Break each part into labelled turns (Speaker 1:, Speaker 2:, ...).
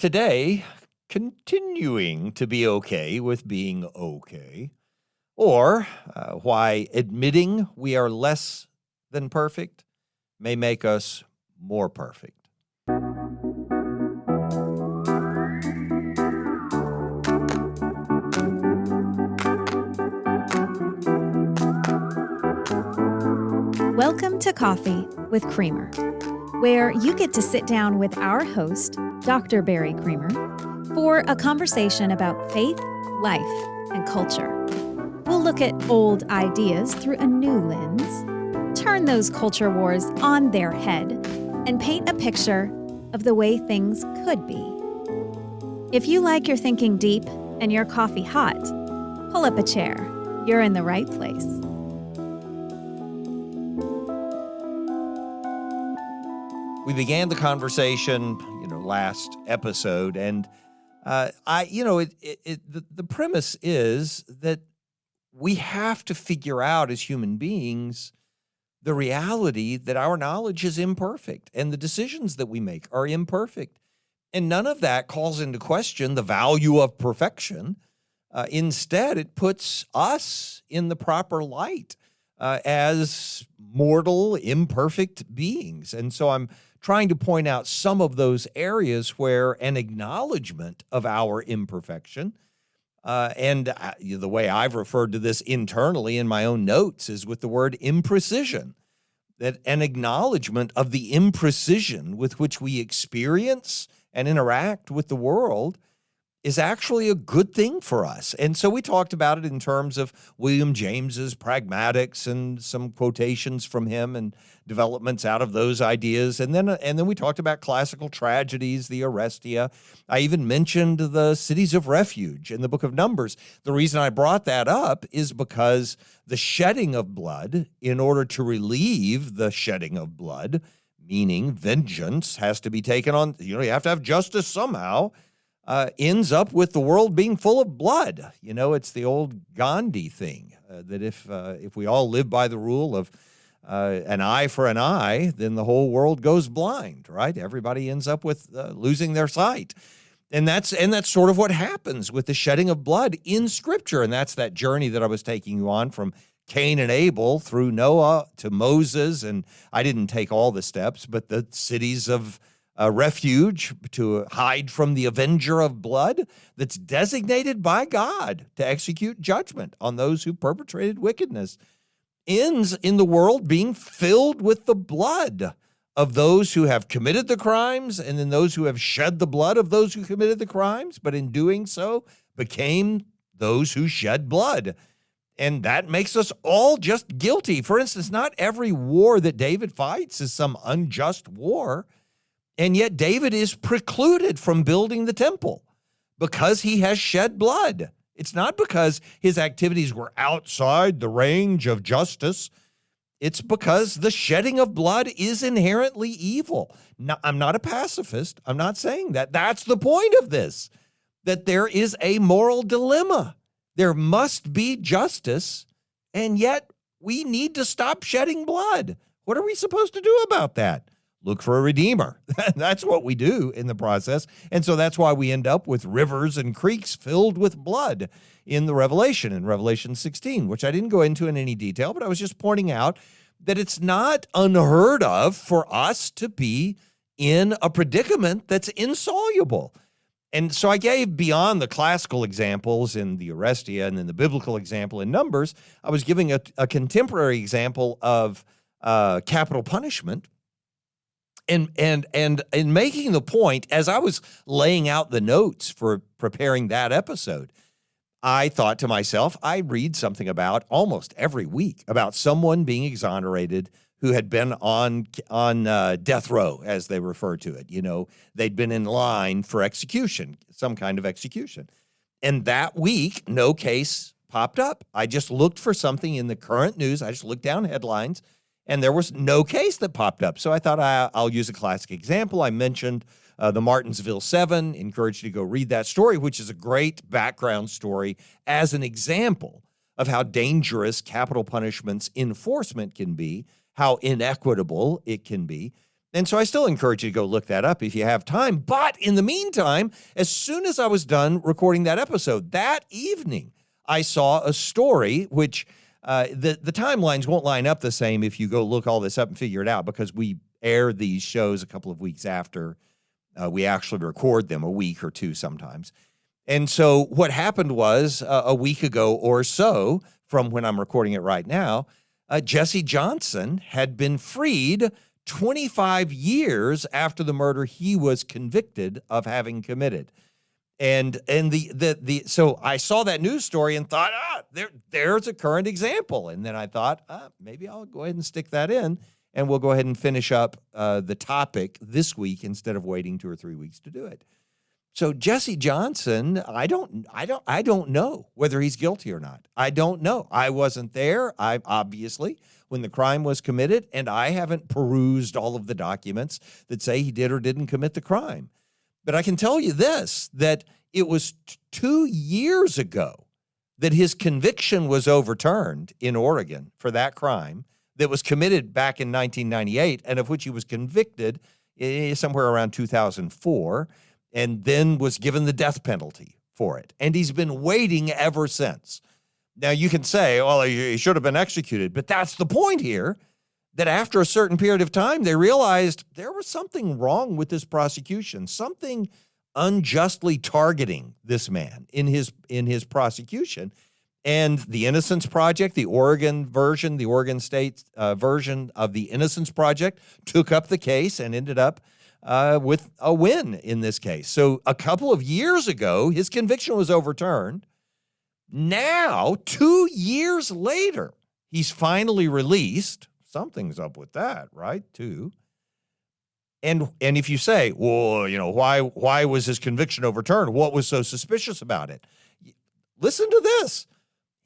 Speaker 1: today continuing to be okay with being okay, or why admitting we are less than perfect may make us more perfect.
Speaker 2: Welcome to Coffee with Creamer, where you get to sit down with our host, Dr. Barry Creamer, for a conversation about faith, life, and culture. We'll look at old ideas through a new lens, turn those culture wars on their head, and paint a picture of the way things could be. If you like your thinking deep and your coffee hot, pull up a chair. You're in the right place.
Speaker 1: We began the conversation, last episode, and the premise is that we have to figure out as human beings the reality that our knowledge is imperfect and the decisions that we make are imperfect. And none of that calls into question the value of perfection. Instead, it puts us in the proper light as mortal, imperfect beings. And so I'm trying to point out some of those areas where an acknowledgement of our imperfection, the way I've referred to this internally in my own notes is with the word imprecision, that an acknowledgement of the imprecision with which we experience and interact with the world is actually a good thing for us. And so we talked about it in terms of William James's pragmatics and some quotations from him and developments out of those ideas. And then we talked about classical tragedies, the Orestia. I even mentioned the cities of refuge in the book of Numbers. The reason I brought that up is because the shedding of blood, in order to relieve the shedding of blood, meaning vengeance has to be taken on, you have to have justice somehow, ends up with the world being full of blood. It's the old Gandhi thing, that if we all live by the rule of an eye for an eye, then the whole world goes blind, right? Everybody ends up with losing their sight. And that's sort of what happens with the shedding of blood in Scripture. And that's that journey that I was taking you on from Cain and Abel through Noah to Moses. And I didn't take all the steps, but the cities of refuge to hide from the avenger of blood that's designated by God to execute judgment on those who perpetrated wickedness ends in the world being filled with the blood of those who have committed the crimes and then those who have shed the blood of those who committed the crimes, but in doing so became those who shed blood. And that makes us all just guilty. For instance, not every war that David fights is some unjust war. And yet David is precluded from building the temple because he has shed blood. It's not because his activities were outside the range of justice. It's because the shedding of blood is inherently evil. Now, I'm not a pacifist. I'm not saying that. That's the point of this, that there is a moral dilemma. There must be justice, and yet we need to stop shedding blood. What are we supposed to do about that? Look for a redeemer. That's what we do in the process. And so that's why we end up with rivers and creeks filled with blood in Revelation 16, which I didn't go into in any detail, but I was just pointing out that it's not unheard of for us to be in a predicament that's insoluble. And so I gave, beyond the classical examples in the Orestia and then the biblical example in Numbers, I was giving a contemporary example of capital punishment. And in making the point, as I was laying out the notes for preparing that episode, I thought to myself, I read something about almost every week about someone being exonerated who had been on death row, as they refer to it. They'd been in line for execution, some kind of execution. And that week, no case popped up. I just looked for something in the current news. I just looked down headlines, and there was no case that popped up. So I thought I'll use a classic example. I mentioned the Martinsville 7, encourage you to go read that story, which is a great background story as an example of how dangerous capital punishment's enforcement can be, how inequitable it can be. And so I still encourage you to go look that up if you have time. But in the meantime, as soon as I was done recording that episode, that evening, I saw a story which the timelines won't line up the same if you go look all this up and figure it out, because we air these shows a couple of weeks after we actually record them, a week or two sometimes. And so what happened was a week ago or so from when I'm recording it right now, Jesse Johnson had been freed 25 years after the murder he was convicted of having committed. And so I saw that news story and thought, there's a current example. And then I thought, maybe I'll go ahead and stick that in, and we'll go ahead and finish up the topic this week instead of waiting 2 or 3 weeks to do it. So Jesse Johnson, I don't know whether he's guilty or not. I don't know. I wasn't there. I obviously when the crime was committed, and I haven't perused all of the documents that say he did or didn't commit the crime. But I can tell you this, that it was 2 years ago that his conviction was overturned in Oregon for that crime that was committed back in 1998, and of which he was convicted somewhere around 2004, and then was given the death penalty for it. And he's been waiting ever since. Now, you can say, well, he should have been executed, but that's the point here, that after a certain period of time, they realized there was something wrong with this prosecution, something unjustly targeting this man in his prosecution. And the Innocence Project, the Oregon version, the Oregon State version of the Innocence Project, took up the case and ended up with a win in this case. So a couple of years ago, his conviction was overturned. Now, 2 years later, he's finally released. Something's up with that, right, too? And if you say, well, why was his conviction overturned? What was so suspicious about it? Listen to this.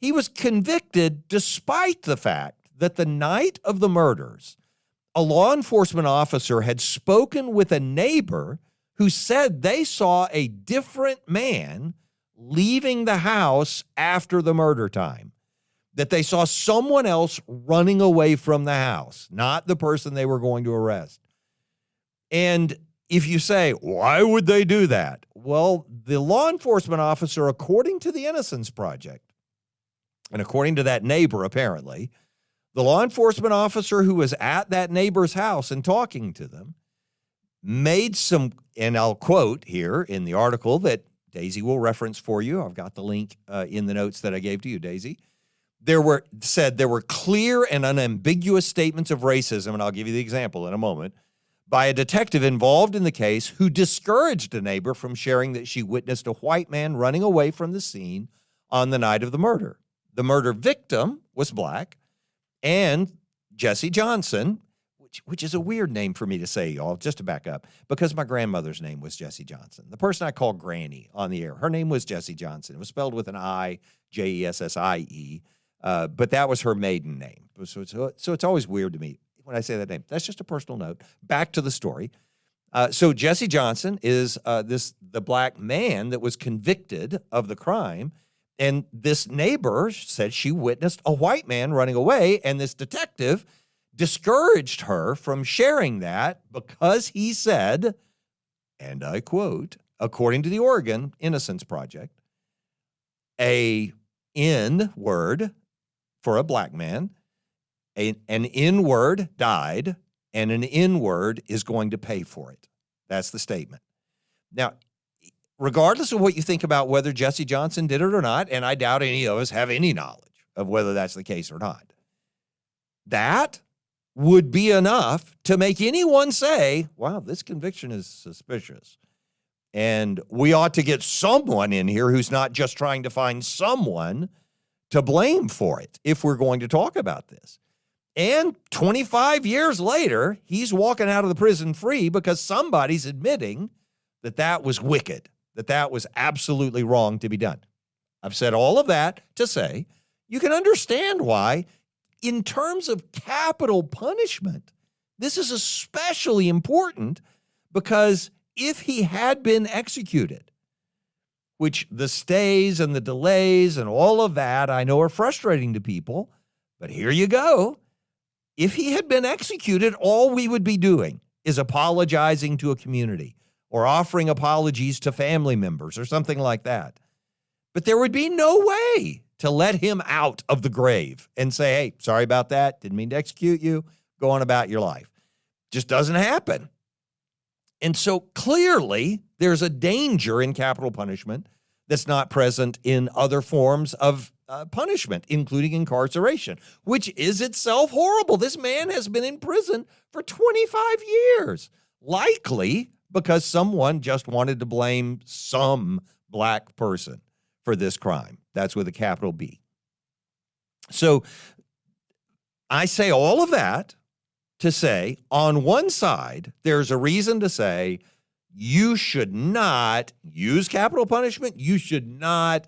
Speaker 1: He was convicted despite the fact that the night of the murders, a law enforcement officer had spoken with a neighbor who said they saw a different man leaving the house after the murder time, that they saw someone else running away from the house, not the person they were going to arrest. And if you say, why would they do that? Well, the law enforcement officer, according to the Innocence Project, and according to that neighbor, apparently, the law enforcement officer who was at that neighbor's house and talking to them made some, and I'll quote here in the article that Daisy will reference for you. I've got the link in the notes that I gave to you, Daisy. There were clear and unambiguous statements of racism, and I'll give you the example in a moment, by a detective involved in the case who discouraged a neighbor from sharing that she witnessed a white man running away from the scene on the night of the murder. The murder victim was black, and Jesse Johnson, which is a weird name for me to say, y'all, just to back up, because my grandmother's name was Jessie Johnson. The person I call Granny on the air, her name was Jesse Johnson. It was spelled with an I, Jessie, but that was her maiden name. So it's always weird to me when I say that name. That's just a personal note. Back to the story. So Jesse Johnson is the black man that was convicted of the crime, and this neighbor said she witnessed a white man running away, and this detective discouraged her from sharing that because he said, and I quote, according to the Oregon Innocence Project, a N word for a black man, an N word died, and an N word is going to pay for it. That's the statement. Now, regardless of what you think about whether Jesse Johnson did it or not, and I doubt any of us have any knowledge of whether that's the case or not, that would be enough to make anyone say, wow, this conviction is suspicious. And we ought to get someone in here who's not just trying to find someone to blame for it if we're going to talk about this. And 25 years later, he's walking out of the prison free because somebody's admitting that that was wicked, that was absolutely wrong to be done. I've said all of that to say you can understand why, in terms of capital punishment, this is especially important, because if he had been executed, which the stays and the delays and all of that I know are frustrating to people, but here you go. If he had been executed, all we would be doing is apologizing to a community or offering apologies to family members or something like that. But there would be no way to let him out of the grave and say, hey, sorry about that. Didn't mean to execute you. Go on about your life. Just doesn't happen. And so clearly there's a danger in capital punishment that's not present in other forms of punishment, including incarceration, which is itself horrible. This man has been in prison for 25 years, likely because someone just wanted to blame some black person for this crime. That's with a capital B. So I say all of that to say, on one side, there's a reason to say you should not use capital punishment. You should not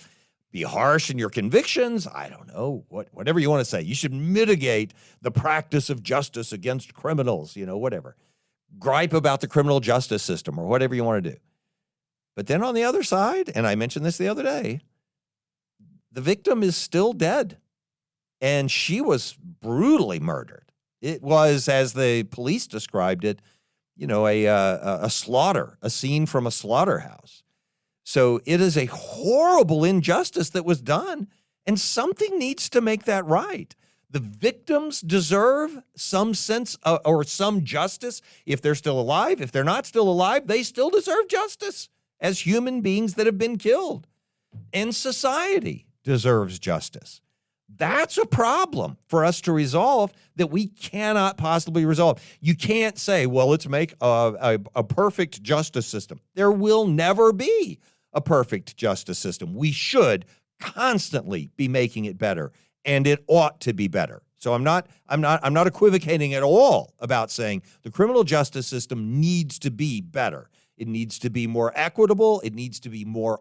Speaker 1: be harsh in your convictions. I don't know, whatever you want to say. You should mitigate the practice of justice against criminals, whatever. Gripe about the criminal justice system or whatever you want to do. But then on the other side, and I mentioned this the other day, the victim is still dead, and she was brutally murdered. It was, as the police described it, a slaughter, a scene from a slaughterhouse. So it is a horrible injustice that was done, and something needs to make that right. The victims deserve some sense or some justice if they're still alive. If they're not still alive, they still deserve justice as human beings that have been killed. And society deserves justice. That's a problem for us to resolve that we cannot possibly resolve. You can't say, well, let's make a perfect justice system. There will never be a perfect justice system. We should constantly be making it better, and it ought to be better. So I'm not equivocating at all about saying the criminal justice system needs to be better. It needs to be more equitable. It needs to be more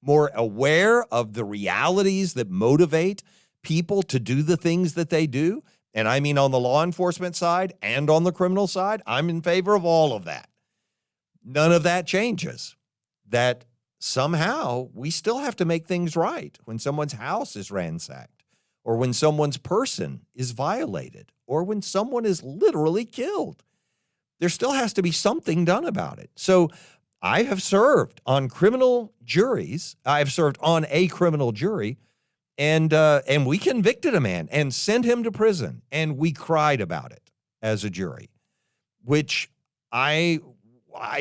Speaker 1: aware of the realities that motivate people to do the things that they do. And I mean, on the law enforcement side and on the criminal side, I'm in favor of all of that. None of that changes. That somehow we still have to make things right when someone's house is ransacked, or when someone's person is violated, or when someone is literally killed. There still has to be something done about it. So I have served on criminal juries. I have served on a criminal jury, and we convicted a man and sent him to prison, and we cried about it as a jury, which I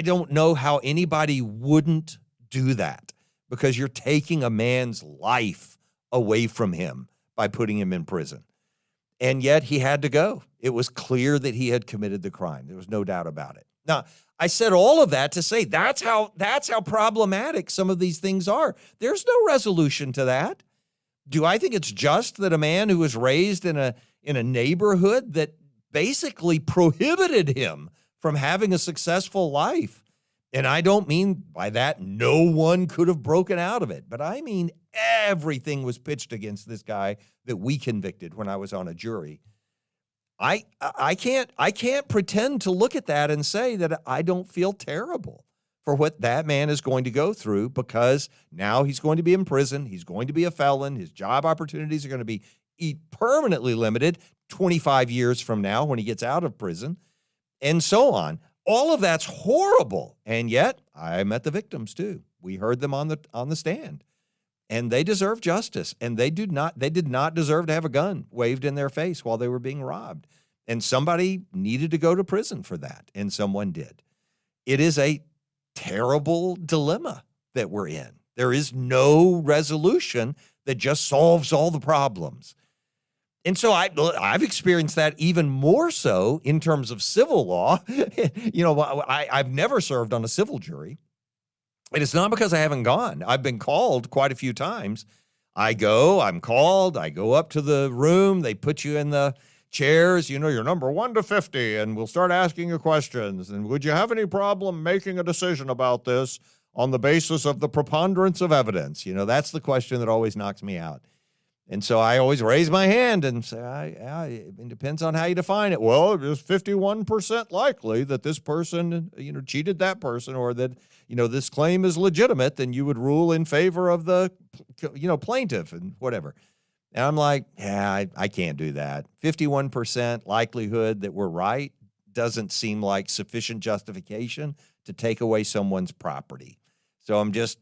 Speaker 1: don't know how anybody wouldn't do that, because you're taking a man's life away from him by putting him in prison. And yet he had to go. It was clear that he had committed the crime. There was no doubt about it. Now, I said all of that to say that's how problematic some of these things are. There's no resolution to that. Do I think it's just that a man who was raised in a neighborhood that basically prohibited him from having a successful life? And I don't mean by that no one could have broken out of it, but I mean everything was pitched against this guy that we convicted when I was on a jury. I can't pretend to look at that and say that I don't feel terrible for what that man is going to go through, because now he's going to be in prison. He's going to be a felon. His job opportunities are going to be permanently limited 25 years from now when he gets out of prison, and so on. All of that's horrible. And yet I met the victims too. We heard them on the stand, and they deserve justice. And they did not deserve to have a gun waved in their face while they were being robbed. And somebody needed to go to prison for that, and someone did. It is a terrible dilemma that we're in. There is no resolution that just solves all the problems. And so I've experienced that even more so in terms of civil law. I've never served on a civil jury. And it's not because I haven't gone. I've been called quite a few times. I'm called, I go up to the room, they put you in the chairs, you're number 1 to 50, and we'll start asking you questions. And would you have any problem making a decision about this on the basis of the preponderance of evidence? That's the question that always knocks me out. And so I always raise my hand and say, it depends on how you define it. Well, it is 51% likely that this person, cheated that person, or that, this claim is legitimate, then you would rule in favor of the, plaintiff and whatever. And I'm like, I can't do that. 51% likelihood that we're right doesn't seem like sufficient justification to take away someone's property. So I'm just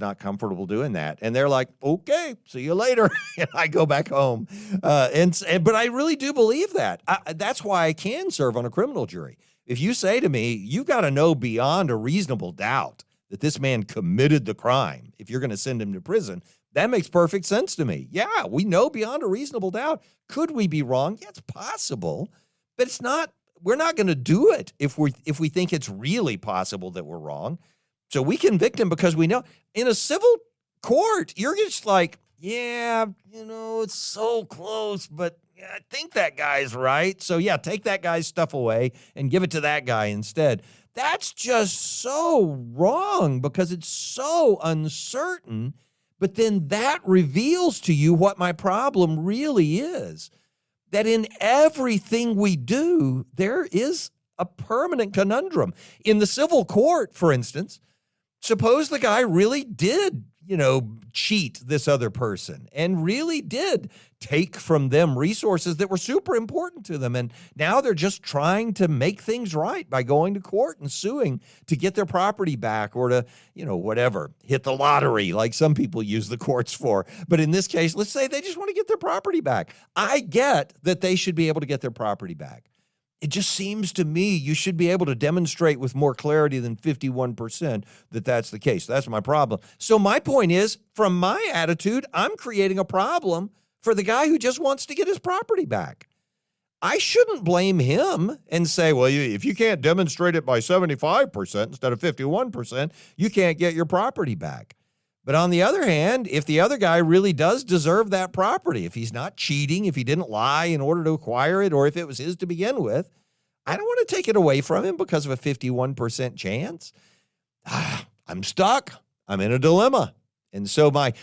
Speaker 1: not comfortable doing that. And they're like, okay, see you later. And I go back home. But I really do believe that. That's why I can serve on a criminal jury. If you say to me, you've got to know beyond a reasonable doubt that this man committed the crime, if you're going to send him to prison, that makes perfect sense to me. Yeah, we know beyond a reasonable doubt. Could we be wrong? Yeah, it's possible, but it's not. We're not going to do it if we think it's really possible that we're wrong. So we convict him because we know. In a civil court, you're just like, yeah, it's so close, but I think that guy's right. So yeah, take that guy's stuff away and give it to that guy instead. That's just so wrong because it's so uncertain. But then that reveals to you what my problem really is. That in everything we do, there is a permanent conundrum. In the civil court, for instance, suppose the guy really did, cheat this other person and really did take from them resources that were super important to them. And now they're just trying to make things right by going to court and suing to get their property back or to, whatever, hit the lottery like some people use the courts for. But in this case, let's say they just want to get their property back. I get that they should be able to get their property back. It just seems to me you should be able to demonstrate with more clarity than 51% that that's the case. That's my problem. So my point is, from my attitude, I'm creating a problem for the guy who just wants to get his property back. I shouldn't blame him and say, well, if you can't demonstrate it by 75% instead of 51%, you can't get your property back. But on the other hand, if the other guy really does deserve that property, if he's not cheating, if he didn't lie in order to acquire it, or if it was his to begin with, I don't want to take it away from him because of a 51% chance. I'm stuck. I'm in a dilemma. And so my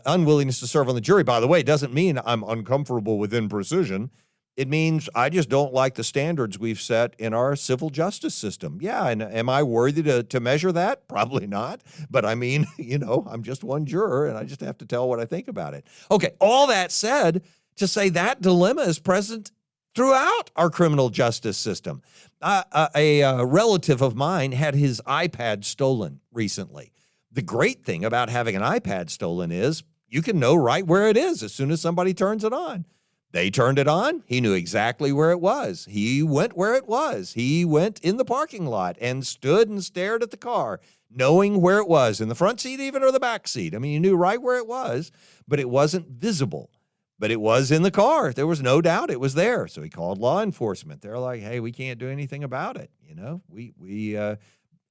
Speaker 1: unwillingness to serve on the jury, by the way, doesn't mean I'm uncomfortable with imprecision. It means I just don't like the standards we've set in our civil justice system. Yeah, and am I worthy to measure that? Probably not. But I mean, I'm just one juror, and I just have to tell what I think about it. Okay, all that said, to say that dilemma is present throughout our criminal justice system. A relative of mine had his iPad stolen recently. The great thing about having an iPad stolen is you can know right where it is as soon as somebody turns it on. They turned it on. He knew exactly where it was. He went where it was. He went in the parking lot and stood and stared at the car, knowing where it was, in the front seat even or the back seat. I mean, he knew right where it was, but it wasn't visible. But it was in the car. There was no doubt it was there. So he called law enforcement. They're like, hey, we can't do anything about it.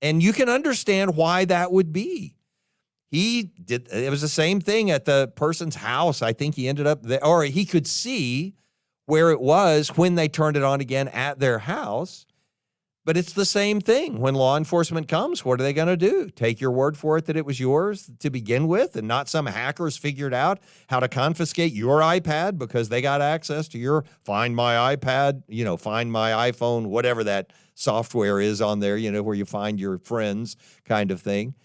Speaker 1: And you can understand why that would be. It was the same thing at the person's house. I think he ended up there, or he could see where it was when they turned it on again at their house. But it's the same thing. When law enforcement comes, what are they going to do? Take your word for it that it was yours to begin with, and not some hackers figured out how to confiscate your iPad because they got access to your Find My iPad, Find My iPhone, whatever that software is on there, where you find your friends kind of thing.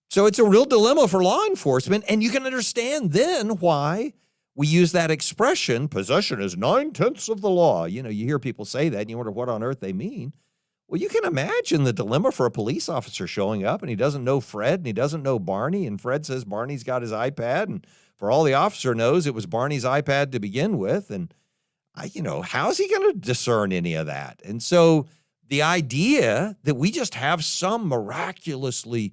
Speaker 1: So it's a real dilemma for law enforcement, and you can understand then why we use that expression, possession is 9/10 of the law. You hear people say that, and you wonder what on earth they mean. Well, you can imagine the dilemma for a police officer showing up, and he doesn't know Fred, and he doesn't know Barney, and Fred says Barney's got his iPad, and for all the officer knows, it was Barney's iPad to begin with, and how's he going to discern any of that? And so the idea that we just have some miraculously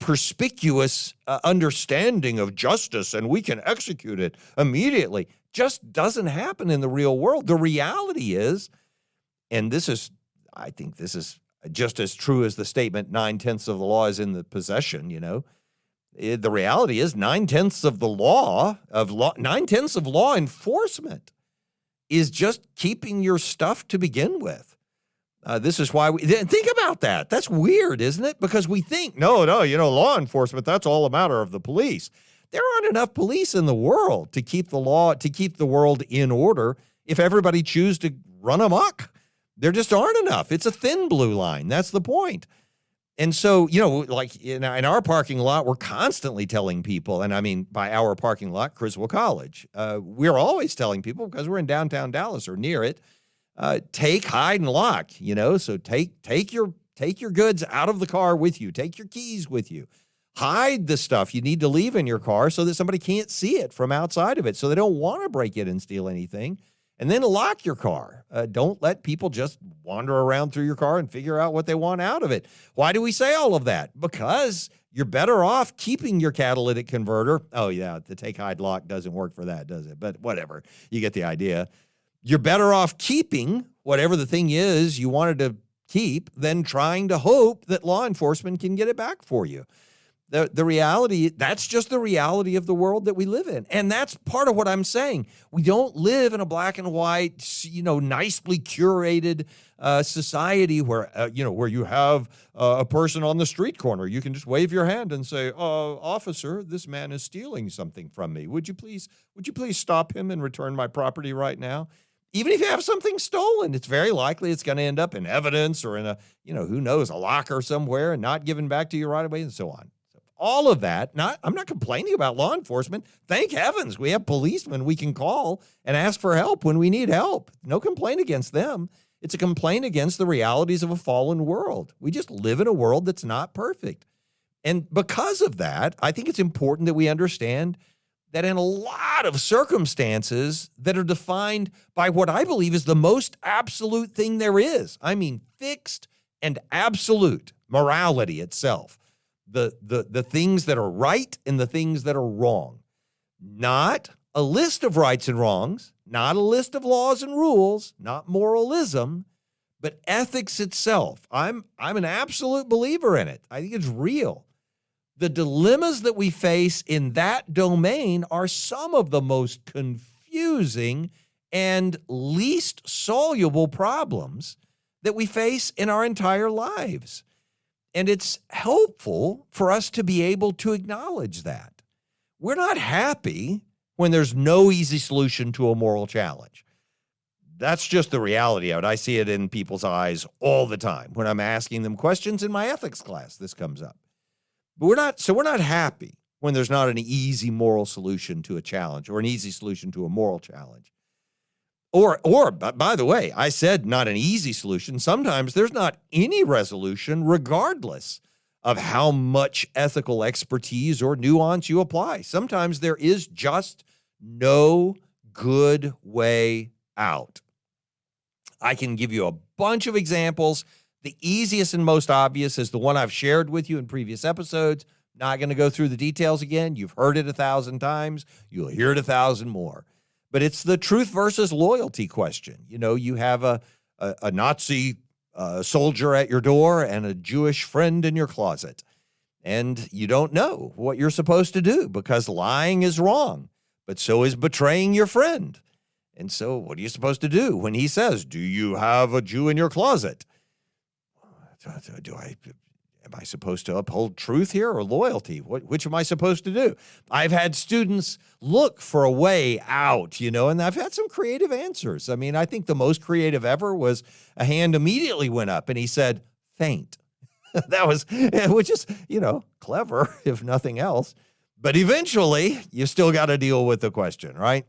Speaker 1: perspicuous understanding of justice and we can execute it immediately just doesn't happen in the real world. The reality is, and I think this is just as true as the statement 9/10 of the law is in the possession, the reality is 9/10 of the law, 9/10 of law enforcement is just keeping your stuff to begin with. This is why think about that. That's weird, isn't it? Because we think, no, law enforcement, that's all a matter of the police. There aren't enough police in the world to keep the world in order if everybody chooses to run amok. There just aren't enough. It's a thin blue line. That's the point. And so, like in our parking lot, we're constantly telling people, and I mean by our parking lot, Criswell College, we're always telling people because we're in downtown Dallas or near it, take, hide, and lock, so take your goods out of the car with you. Take your keys with you. Hide the stuff you need to leave in your car so that somebody can't see it from outside of it, so they don't want to break in and steal anything. And then lock your car. Don't let people just wander around through your car and figure out what they want out of it. Why do we say all of that? Because you're better off keeping your catalytic converter. Oh, yeah, the take, hide, lock doesn't work for that, does it? But whatever. You get the idea. You're better off keeping whatever the thing is you wanted to keep than trying to hope that law enforcement can get it back for you. The reality, that's just the reality of the world that we live in. And that's part of what I'm saying. We don't live in a black and white, nicely curated society where you have a person on the street corner. You can just wave your hand and say, officer, this man is stealing something from me. Would you please stop him and return my property right now? Even if you have something stolen, it's very likely it's going to end up in evidence or in a, who knows, a locker somewhere and not given back to you right away and so on. All of that, I'm not complaining about law enforcement. Thank heavens we have policemen we can call and ask for help when we need help. No complaint against them. It's a complaint against the realities of a fallen world. We just live in a world that's not perfect. And because of that, I think it's important that we understand that in a lot of circumstances that are defined by what I believe is the most absolute thing there is, I mean fixed and absolute morality itself. The things that are right and the things that are wrong. Not a list of rights and wrongs, not a list of laws and rules, not moralism, but ethics itself. I'm an absolute believer in it. I think it's real. The dilemmas that we face in that domain are some of the most confusing and least soluble problems that we face in our entire lives. And it's helpful for us to be able to acknowledge that. We're not happy when there's no easy solution to a moral challenge. That's just the reality of it. I see it in people's eyes all the time. When I'm asking them questions in my ethics class, this comes up. But we're not happy when there's not an easy moral solution to a challenge or an easy solution to a moral challenge. Or, by the way, I said not an easy solution. Sometimes there's not any resolution regardless of how much ethical expertise or nuance you apply. Sometimes there is just no good way out. I can give you a bunch of examples. The easiest and most obvious is the one I've shared with you in previous episodes. Not going to go through the details again. You've heard it 1,000 times. You'll hear it 1,000 more. But it's the truth versus loyalty question. You have a Nazi soldier at your door and a Jewish friend in your closet. And you don't know what you're supposed to do because lying is wrong, but so is betraying your friend. And so what are you supposed to do when he says, do you have a Jew in your closet? Am I supposed to uphold truth here or loyalty? Which am I supposed to do? I've had students look for a way out, and I've had some creative answers. I mean, I think the most creative ever was a hand immediately went up and he said, faint. Which is, clever if nothing else. But eventually you still got to deal with the question, right?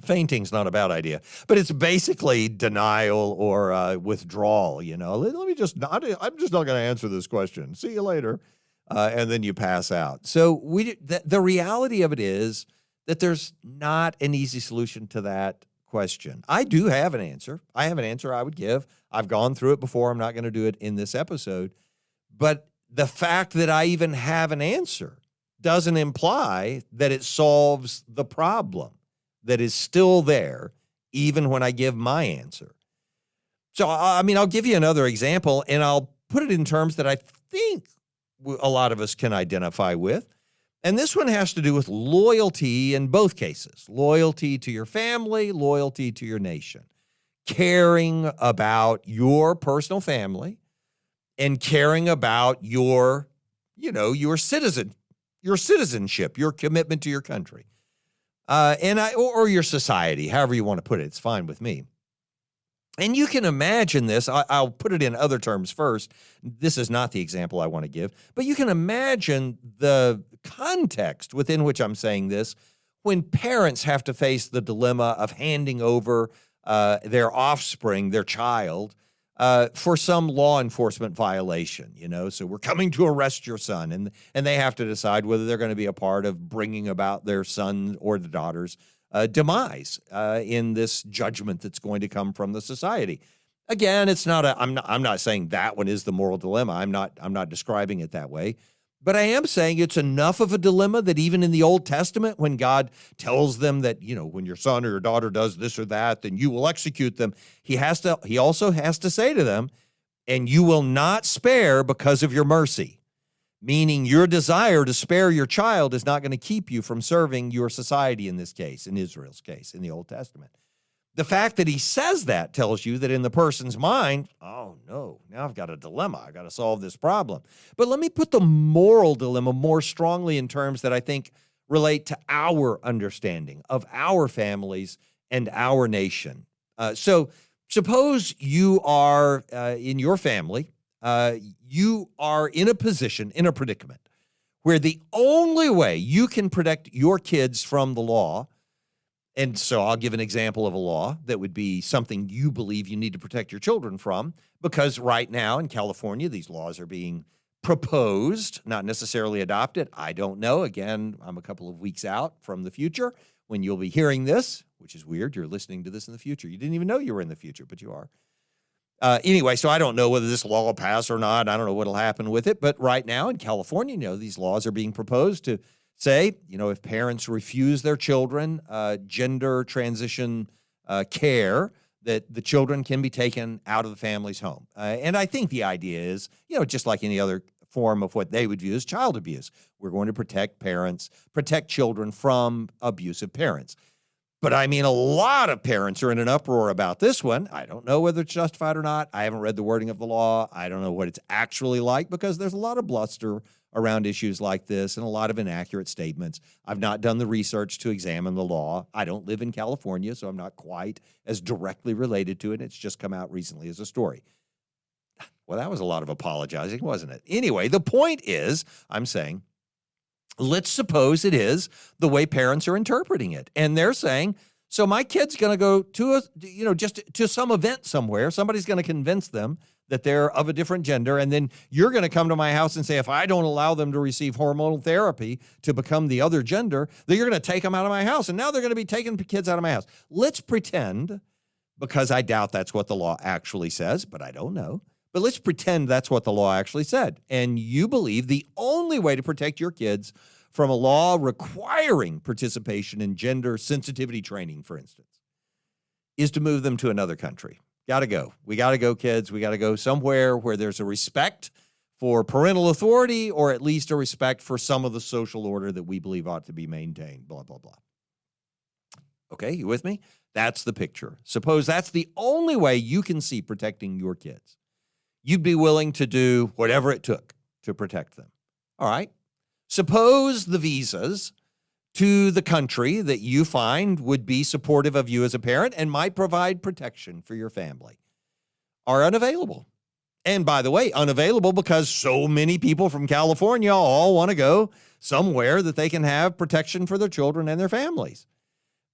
Speaker 1: Fainting's not a bad idea, but it's basically denial or withdrawal. I'm just not going to answer this question. See you later. And then you pass out. So the reality of it is that there's not an easy solution to that question. I do have an answer. I have an answer I would give. I've gone through it before. I'm not going to do it in this episode. But the fact that I even have an answer doesn't imply that it solves the problem that is still there, even when I give my answer. So, I'll give you another example, and I'll put it in terms that I think a lot of us can identify with. And this one has to do with loyalty in both cases. Loyalty to your family, loyalty to your nation. Caring about your personal family and caring about your citizenship, your commitment to your country. Or your society, however you want to put it. It's fine with me. And you can imagine this. I'll put it in other terms first. This is not the example I want to give, but you can imagine the context within which I'm saying this when parents have to face the dilemma of handing over their offspring, their child, for some law enforcement violation, So we're coming to arrest your son, and they have to decide whether they're going to be a part of bringing about their son or the daughter's demise in this judgment that's going to come from the society. Again, it's not I'm not saying that one is the moral dilemma. I'm not describing it that way. But I am saying it's enough of a dilemma that even in the Old Testament, when God tells them that, when your son or your daughter does this or that, then you will execute them. He also has to say to them, and you will not spare because of your mercy, meaning your desire to spare your child is not going to keep you from serving your society in this case, in Israel's case, in the Old Testament. The fact that he says that tells you that in the person's mind, oh no, now I've got a dilemma. I've got to solve this problem. But let me put the moral dilemma more strongly in terms that I think relate to our understanding of our families and our nation. So suppose you are in your family, you are in a position, in a predicament, where the only way you can protect your kids from the law. And so I'll give an example of a law that would be something you believe you need to protect your children from, because right now in California, these laws are being proposed, not necessarily adopted. I don't know. Again, I'm a couple of weeks out from the future when you'll be hearing this, which is weird. You're listening to this in the future. You didn't even know you were in the future, but you are. Anyway, so I don't know whether this law will pass or not. I don't know what will happen with it. But right now in California, these laws are being proposed to say, if parents refuse their children gender transition care, that the children can be taken out of the family's home. And I think the idea is, just like any other form of what they would view as child abuse, we're going to protect children from abusive parents. But I mean, a lot of parents are in an uproar about this one. I don't know whether it's justified or not. I haven't read the wording of the law. I don't know what it's actually like, because there's a lot of bluster around issues like this and a lot of inaccurate statements. I've not done the research to examine the law. I don't live in California, so I'm not quite as directly related to it. It's just come out recently as a story. Well, that was a lot of apologizing, wasn't it? Anyway, the point is, I'm saying, let's suppose it is the way parents are interpreting it. And they're saying, so my kid's going to go to just to some event somewhere. Somebody's going to convince them that they're of a different gender. And then you're going to come to my house and say, if I don't allow them to receive hormonal therapy to become the other gender, then you're going to take them out of my house. And now they're going to be taking kids out of my house. Let's pretend, because I doubt that's what the law actually says, but I don't know. But let's pretend that's what the law actually said. And you believe the only way to protect your kids from a law requiring participation in gender sensitivity training, for instance, is to move them to another country. Got to go. We got to go, kids. We got to go somewhere where there's a respect for parental authority, or at least a respect for some of the social order that we believe ought to be maintained, blah, blah, blah. Okay, you with me? That's the picture. Suppose that's the only way you can see protecting your kids. You'd be willing to do whatever it took to protect them. All right. Suppose the visas to the country that you find would be supportive of you as a parent and might provide protection for your family are unavailable. And by the way, unavailable because so many people from California all want to go somewhere that they can have protection for their children and their families.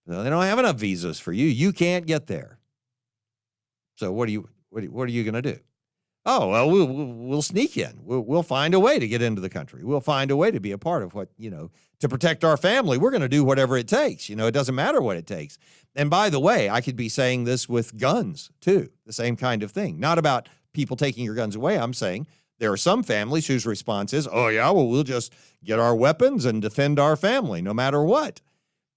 Speaker 1: So they don't have enough visas for you. You can't get there. So what are you going to do? Oh, well, we'll sneak in. We'll find a way to get into the country. We'll find a way to be a part of what, to protect our family. We're going to do whatever it takes. It doesn't matter what it takes. And by the way, I could be saying this with guns too, the same kind of thing. Not about people taking your guns away. I'm saying there are some families whose response is, oh yeah, well, we'll just get our weapons and defend our family no matter what.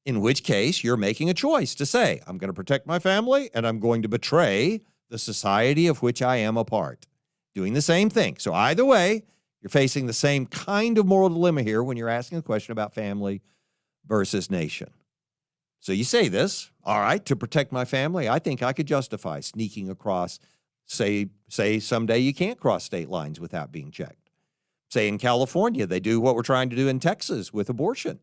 Speaker 1: In which case you're making a choice to say, I'm going to protect my family and I'm going to betray the society of which I am a part. Doing the same thing. So either way, you're facing the same kind of moral dilemma here when you're asking a question about family versus nation. So you say this, all right, to protect my family, I think I could justify sneaking across, say someday you can't cross state lines without being checked. Say in California, they do what we're trying to do in Texas with abortion.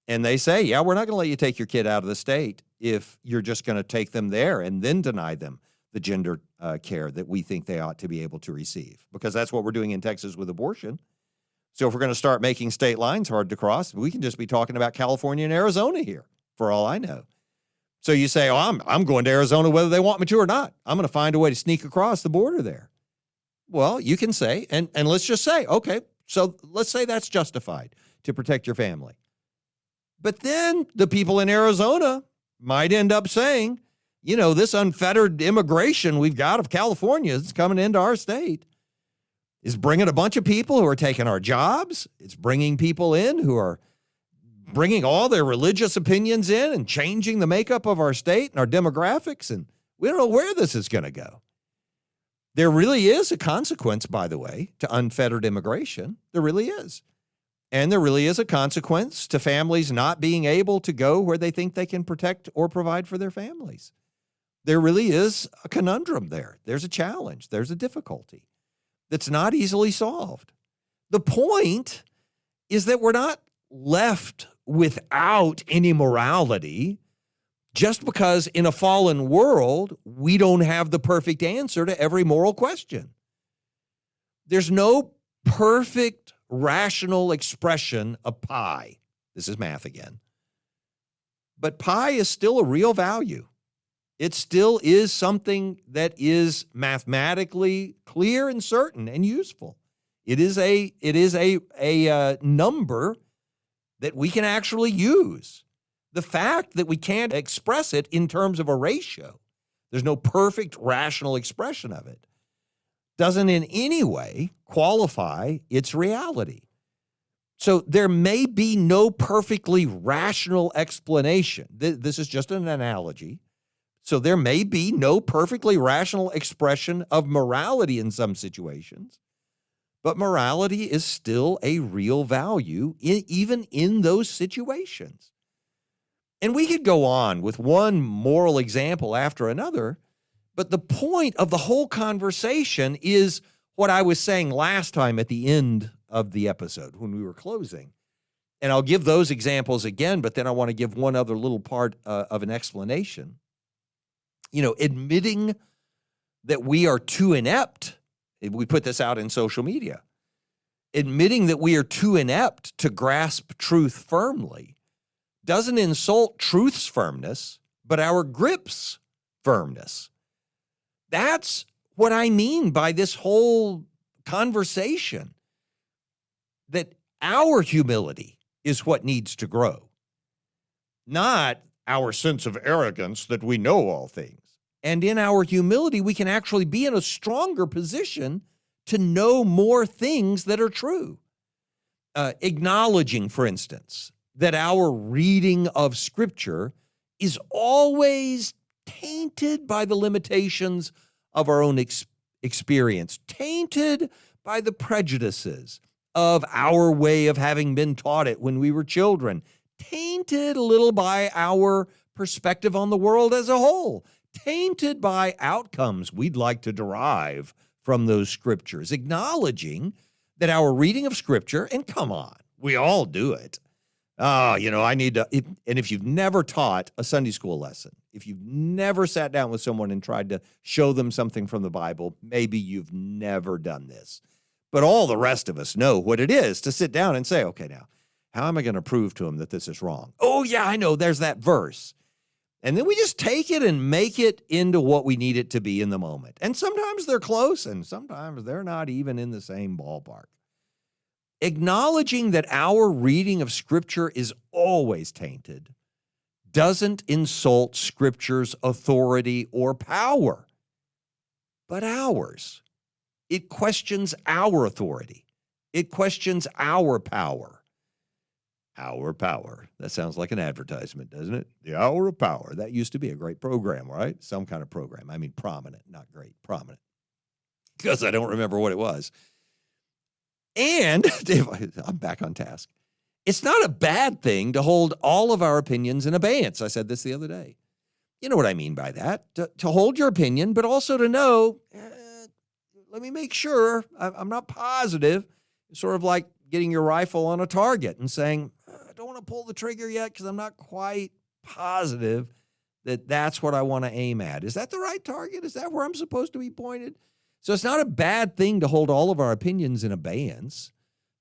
Speaker 1: And they say, yeah, we're not going to let you take your kid out of the state if you're just going to take them there and then deny them the gender care that we think they ought to be able to receive, because that's what we're doing in Texas with abortion. So if we're going to start making state lines hard to cross, we can just be talking about California and Arizona here, for all I know. So you say, oh, I'm going to Arizona whether they want me to or not. I'm going to find a way to sneak across the border there. Well, you can say, and let's just say, okay, so let's say that's justified to protect your family. But then the people in Arizona might end up saying, this unfettered immigration we've got of California that's coming into our state is bringing a bunch of people who are taking our jobs. It's bringing people in who are bringing all their religious opinions in and changing the makeup of our state and our demographics. And we don't know where this is going to go. There really is a consequence, by the way, to unfettered immigration. There really is. And there really is a consequence to families not being able to go where they think they can protect or provide for their families. There really is a conundrum there. There's a challenge. There's a difficulty that's not easily solved. The point is that we're not left without any morality just because in a fallen world, we don't have the perfect answer to every moral question. There's no perfect rational expression of pi. This is math again. But pi is still a real value. It still is something that is mathematically clear and certain and useful. It is a number that we can actually use. The fact that we can't express it in terms of a ratio, there's no perfect rational expression of it, doesn't in any way qualify its reality. So there may be no perfectly rational explanation. This is just an analogy. So there may be no perfectly rational expression of morality in some situations, but morality is still a real value even in those situations. And we could go on with one moral example after another, but the point of the whole conversation is what I was saying last time at the end of the episode when we were closing. And I'll give those examples again, but then I want to give one other little part of an explanation. Admitting that we are too inept, we put this out in social media, admitting that we are too inept to grasp truth firmly doesn't insult truth's firmness, but our grip's firmness. That's what I mean by this whole conversation, that our humility is what needs to grow, not our sense of arrogance that we know all things. And in our humility, we can actually be in a stronger position to know more things that are true. Acknowledging, for instance, that our reading of Scripture is always tainted by the limitations of our own experience, tainted by the prejudices of our way of having been taught it when we were children, tainted a little by our perspective on the world as a whole, tainted by outcomes we'd like to derive from those Scriptures, acknowledging that our reading of Scripture, and come on, we all do it. I need to, and if you've never taught a Sunday school lesson, if you've never sat down with someone and tried to show them something from the Bible, maybe you've never done this. But all the rest of us know what it is to sit down and say, okay, now, how am I going to prove to them that this is wrong? Oh, yeah, I know, there's that verse. And then we just take it and make it into what we need it to be in the moment. And sometimes they're close, and sometimes they're not even in the same ballpark. Acknowledging that our reading of Scripture is always tainted doesn't insult Scripture's authority or power, but ours. It questions our authority. It questions our power. Our power. That sounds like an advertisement, doesn't it? The Hour of Power. That used to be a great program, right? Some kind of program. I mean, prominent, not great, prominent. Because I don't remember what it was. And I'm back on task. It's not a bad thing to hold all of our opinions in abeyance. I said this the other day. You know what I mean by that? To hold your opinion, but also to know, let me make sure I'm not positive. It's sort of like getting your rifle on a target and saying, I don't want to pull the trigger yet because I'm not quite positive that that's what I want to aim at. Is that the right target? Is that where I'm supposed to be pointed? So it's not a bad thing to hold all of our opinions in abeyance.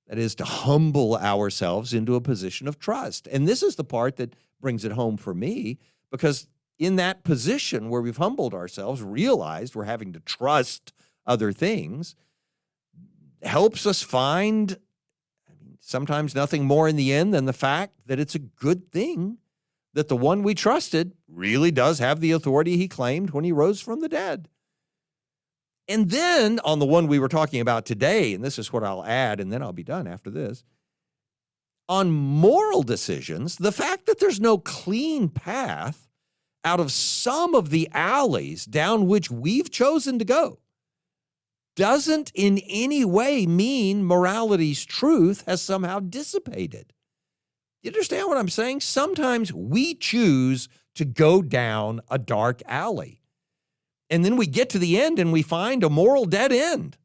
Speaker 1: That is, to humble ourselves into a position of trust. And this is the part that brings it home for me, because in that position where we've humbled ourselves, realized we're having to trust other things, helps us find sometimes nothing more in the end than the fact that it's a good thing that the one we trusted really does have the authority he claimed when he rose from the dead. And then on the one we were talking about today, and this is what I'll add, and then I'll be done after this, on moral decisions, the fact that there's no clean path out of some of the alleys down which we've chosen to go doesn't in any way mean morality's truth has somehow dissipated. You understand what I'm saying? Sometimes we choose to go down a dark alley. And then we get to the end and we find a moral dead end.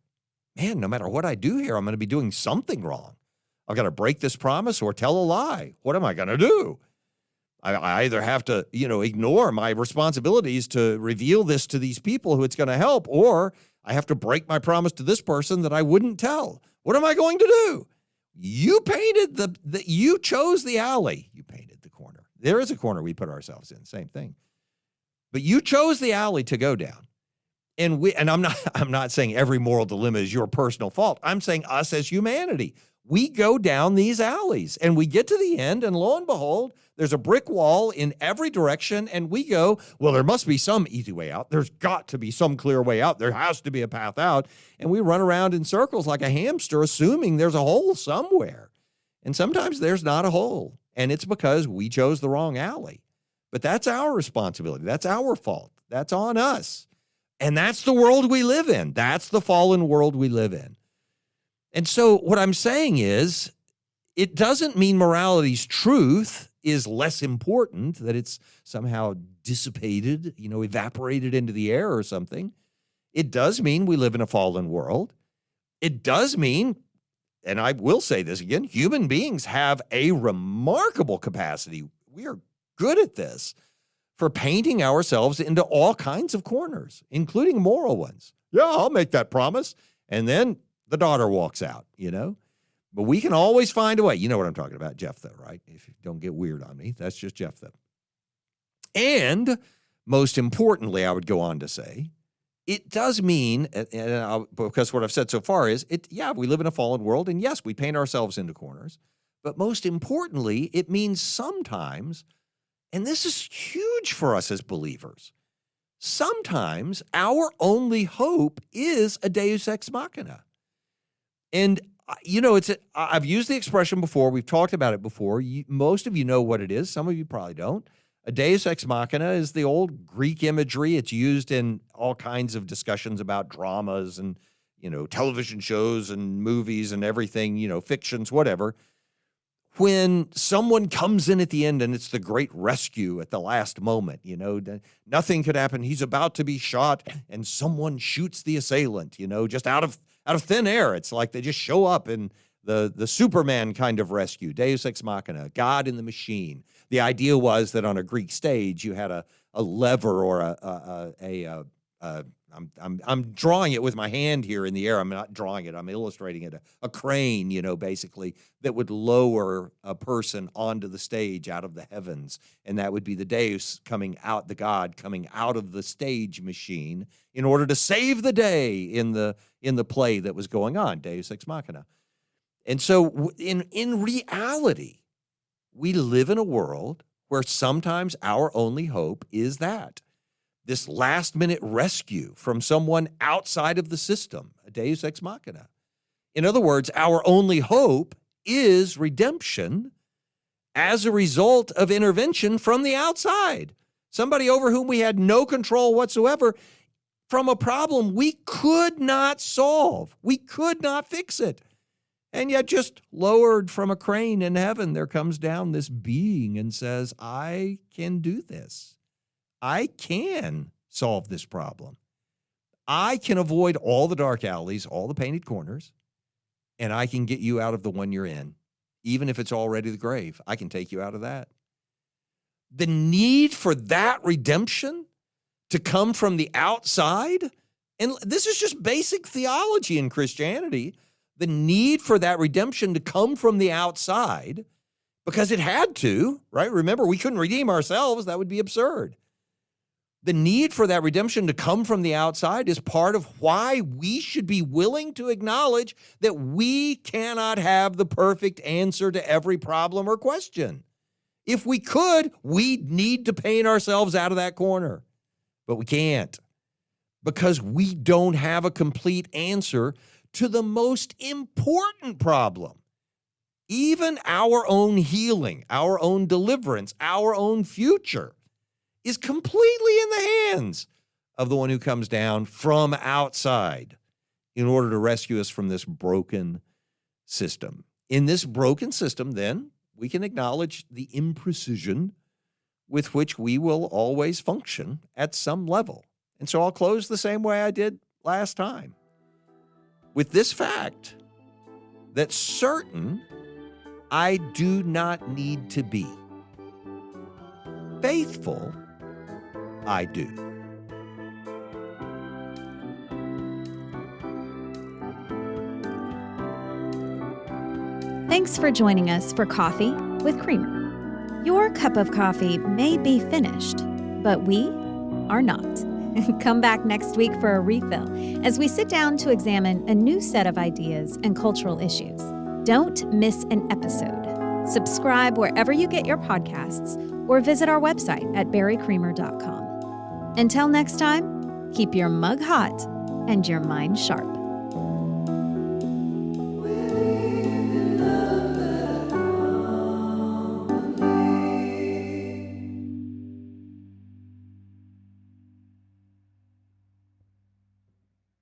Speaker 1: Man, no matter what I do here, I'm going to be doing something wrong. I've got to break this promise or tell a lie. What am I going to do? I either have to, ignore my responsibilities to reveal this to these people who it's going to help, or I have to break my promise to this person that I wouldn't tell. What am I going to do? You painted you chose the alley. You painted the corner. There is a corner we put ourselves in, same thing. But you chose the alley to go down. And I'm not saying every moral dilemma is your personal fault. I'm saying us as humanity. We go down these alleys and we get to the end, and lo and behold, there's a brick wall in every direction, and we go, well, there must be some easy way out. There's got to be some clear way out. There has to be a path out. And we run around in circles like a hamster, assuming there's a hole somewhere. And sometimes there's not a hole, and it's because we chose the wrong alley. But that's our responsibility. That's our fault. That's on us. And that's the world we live in. That's the fallen world we live in. And so what I'm saying is, it doesn't mean morality's truth is less important, that it's somehow dissipated, evaporated into the air or something. It does mean we live in a fallen world. It does mean, and I will say this again, human beings have a remarkable capacity. We are good at this for painting ourselves into all kinds of corners, including moral ones. Yeah, I'll make that promise. And then the daughter walks out, But we can always find a way. You know what I'm talking about, Jephthah, right? If you don't get weird on me, that's just Jephthah. And most importantly, I would go on to say, it does mean, because what I've said so far is, we live in a fallen world, and yes, we paint ourselves into corners. But most importantly, it means sometimes, and this is huge for us as believers, sometimes our only hope is a deus ex machina. And, I've used the expression before. We've talked about it before. Most of you know what it is. Some of you probably don't. A deus ex machina is the old Greek imagery. It's used in all kinds of discussions about dramas and, television shows and movies and everything, fictions, whatever. When someone comes in at the end and it's the great rescue at the last moment, nothing could happen. He's about to be shot and someone shoots the assailant, just out of thin air. It's like they just show up in the Superman kind of rescue, deus ex machina, God in the machine. The idea was that on a Greek stage you had a lever or I'm drawing it with my hand here in the air. I'm not drawing it. I'm illustrating it. A crane, basically, that would lower a person onto the stage out of the heavens. And that would be the Deus coming out, the God coming out of the stage machine in order to save the day in the play that was going on, Deus ex machina. And so in reality, we live in a world where sometimes our only hope is that. This last-minute rescue from someone outside of the system, a deus ex machina. In other words, our only hope is redemption as a result of intervention from the outside. Somebody over whom we had no control whatsoever from a problem we could not solve. We could not fix it. And yet just lowered from a crane in heaven, there comes down this being and says, I can do this. I can solve this problem. I can avoid all the dark alleys, all the painted corners, and I can get you out of the one you're in. Even if it's already the grave, I can take you out of that. The need for that redemption to come from the outside, and this is just basic theology in Christianity, the need for that redemption to come from the outside, because it had to, right? Remember, we couldn't redeem ourselves. That would be absurd. The need for that redemption to come from the outside is part of why we should be willing to acknowledge that we cannot have the perfect answer to every problem or question. If we could, we'd need to paint ourselves out of that corner. But we can't, because we don't have a complete answer to the most important problem. Even our own healing, our own deliverance, our own future is completely in the hands of the one who comes down from outside in order to rescue us from this broken system. In this broken system, then, we can acknowledge the imprecision with which we will always function at some level. And so I'll close the same way I did last time, with this fact that certain I do not need to be. Faithful I do.
Speaker 2: Thanks for joining us for Coffee with Creamer. Your cup of coffee may be finished, but we are not. Come back next week for a refill as we sit down to examine a new set of ideas and cultural issues. Don't miss an episode. Subscribe wherever you get your podcasts or visit our website at barrycreamer.com. Until next time, keep your mug hot and your mind sharp.